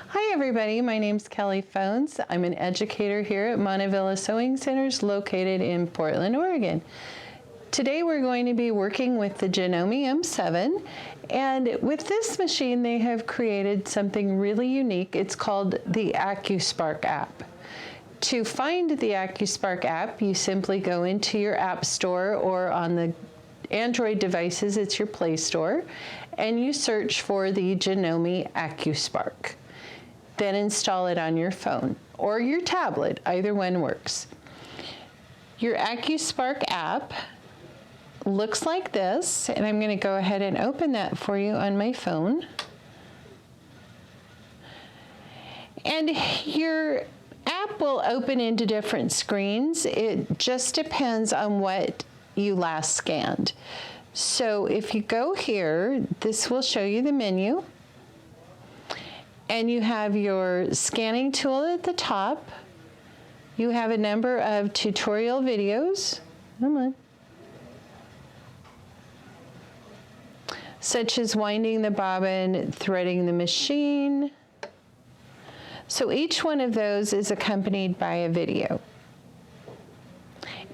Hi everybody, my name's Kelly Phones. I'm an educator here at Montavilla Sewing Centers located in Portland, Oregon. Today we're going to be working with the Janome M7, and with this machine they have created something really unique. It's called the AcuSpark app. To find the AcuSpark app, you simply go into your app store, or on the Android devices it's your Play Store, and you search for the Janome AcuSpark. Then install it on your phone or your tablet, either one works. Your AcuSpark app looks like this, and I'm going to go ahead and open that for you on my phone. And your app will open into different screens. It just depends on what you last scanned. So if you go here, this will show you the menu. And you have your scanning tool at the top. You have a number of tutorial videos, such as winding the bobbin, threading the machine. So each one of those is accompanied by a video.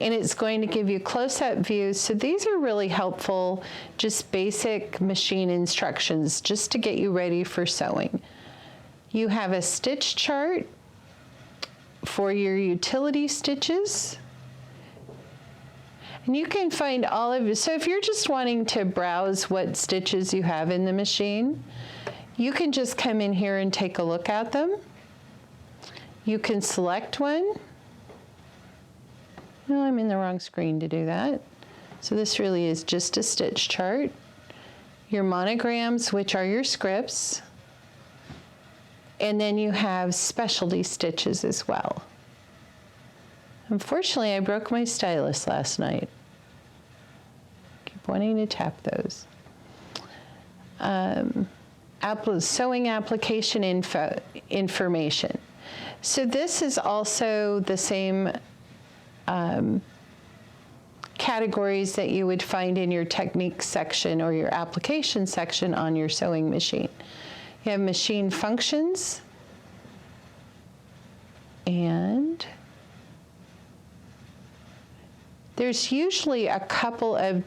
And it's going to give you close-up views. So these are really helpful, just basic machine instructions, just to get you ready for sewing. You have a stitch chart for your utility stitches. And you can find all of it. So if you're just wanting to browse what stitches you have in the machine, you can just come in here and take a look at them. You can select one. No, I'm in the wrong screen to do that. So this really is just a stitch chart. Your monograms, which are your scripts. And then you have specialty stitches as well. Unfortunately, I broke my stylus last night. Keep wanting to tap those. Sewing application information. So this is also the same categories that you would find in your technique section or your application section on your sewing machine. You have machine functions, and there's usually a couple of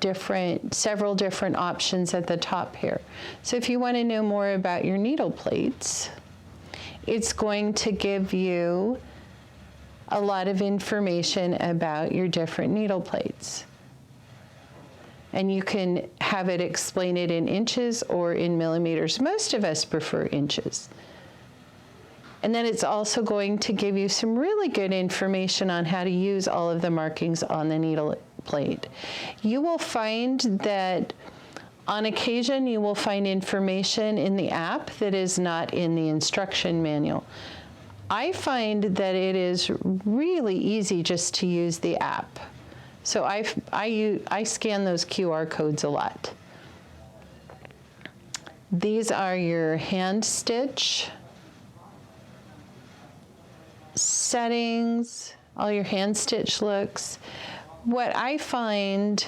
several different options at the top here. So if you want to know more about your needle plates, it's going to give you a lot of information about your different needle plates. And you can have it explain it in inches or in millimeters. Most of us prefer inches. And then it's also going to give you some really good information on how to use all of the markings on the needle plate. You will find that on occasion you will find information in the app that is not in the instruction manual. I find that it is really easy just to use the app. So I scan those QR codes a lot. These are your hand stitch settings, all your hand stitch looks. What I find,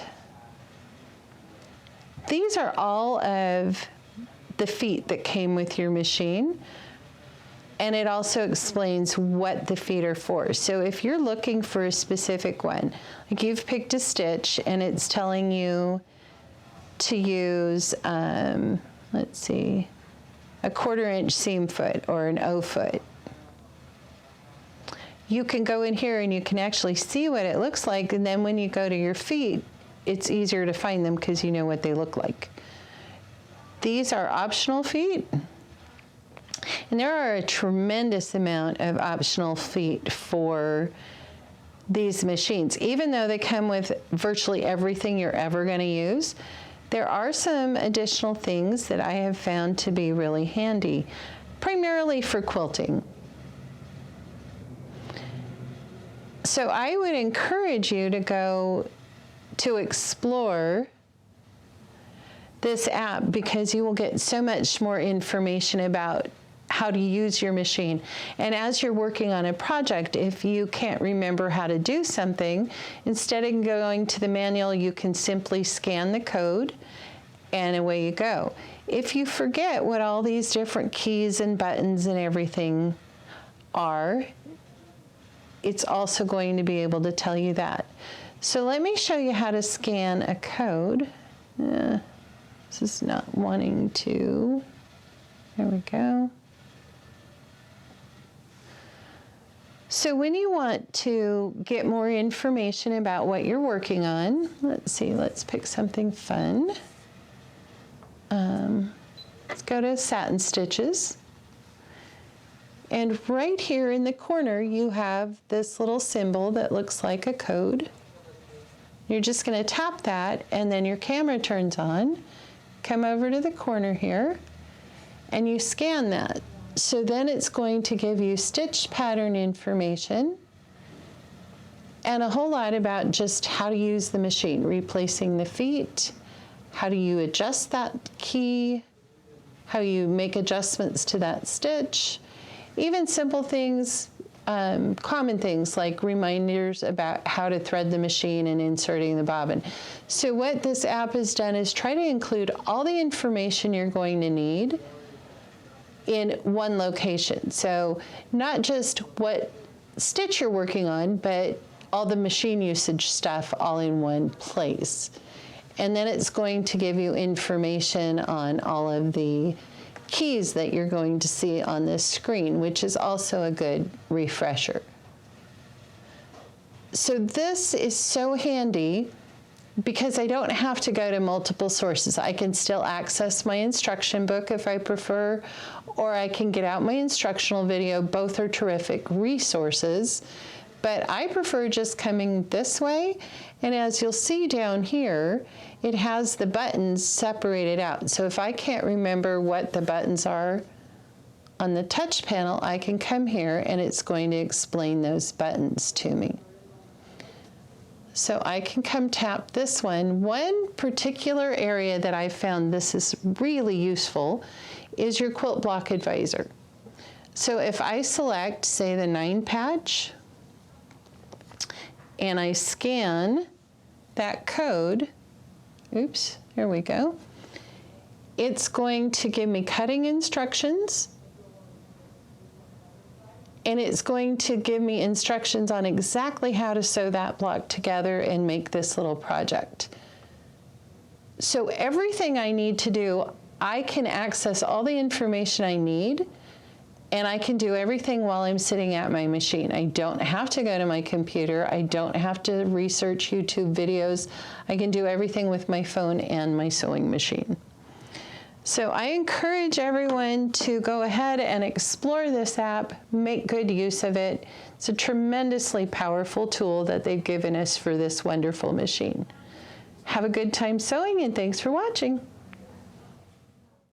these are all of the feet that came with your machine. And it also explains what the feet are for. So if you're looking for a specific one, like you've picked a stitch and it's telling you to use, let's see, a 1/4 inch seam foot or an O foot. You can go in here and you can actually see what it looks like, and then when you go to your feet, it's easier to find them because you know what they look like. These are optional feet. And there are a tremendous amount of optional feet for these machines. Even though they come with virtually everything you're ever going to use, there are some additional things that I have found to be really handy, primarily for quilting. So I would encourage you to go to explore this app, because you will get so much more information about how to use your machine. And as you're working on a project, if you can't remember how to do something, instead of going to the manual, you can simply scan the code and away you go. If you forget what all these different keys and buttons and everything are, it's also going to be able to tell you that. So let me show you how to scan a code. This is not wanting to. There we go. So when you want to get more information about what you're working on, let's see, let's pick something fun. Let's go to Satin Stitches. And right here in the corner, you have this little symbol that looks like a code. You're just going to tap that, and then your camera turns on. Come over to the corner here, and you scan that. So then it's going to give you stitch pattern information and a whole lot about just how to use the machine, replacing the feet, how do you adjust that key, how you make adjustments to that stitch, even simple things, common things like reminders about how to thread the machine and inserting the bobbin. So what this app has done is try to include all the information you're going to need in one location. So not just what stitch you're working on, but all the machine usage stuff all in one place. And then it's going to give you information on all of the keys that you're going to see on this screen, which is also a good refresher. So this is so handy because I don't have to go to multiple sources. I can still access my instruction book if I prefer, or I can get out my instructional video. Both are terrific resources, but I prefer just coming this way. And as you'll see down here, it has the buttons separated out. So if I can't remember what the buttons are on the touch panel, I can come here and it's going to explain those buttons to me. So I can come tap this one. One particular area that I found this is really useful is your quilt block advisor. So if I select, say, the 9 patch, and I scan that code, oops, here we go, it's going to give me cutting instructions, and it's going to give me instructions on exactly how to sew that block together and make this little project. So everything I need to do, I can access all the information I need, and I can do everything while I'm sitting at my machine. I don't have to go to my computer. I don't have to research YouTube videos. I can do everything with my phone and my sewing machine. So I encourage everyone to go ahead and explore this app, make good use of it. It's a tremendously powerful tool that they've given us for this wonderful machine. Have a good time sewing, and thanks for watching.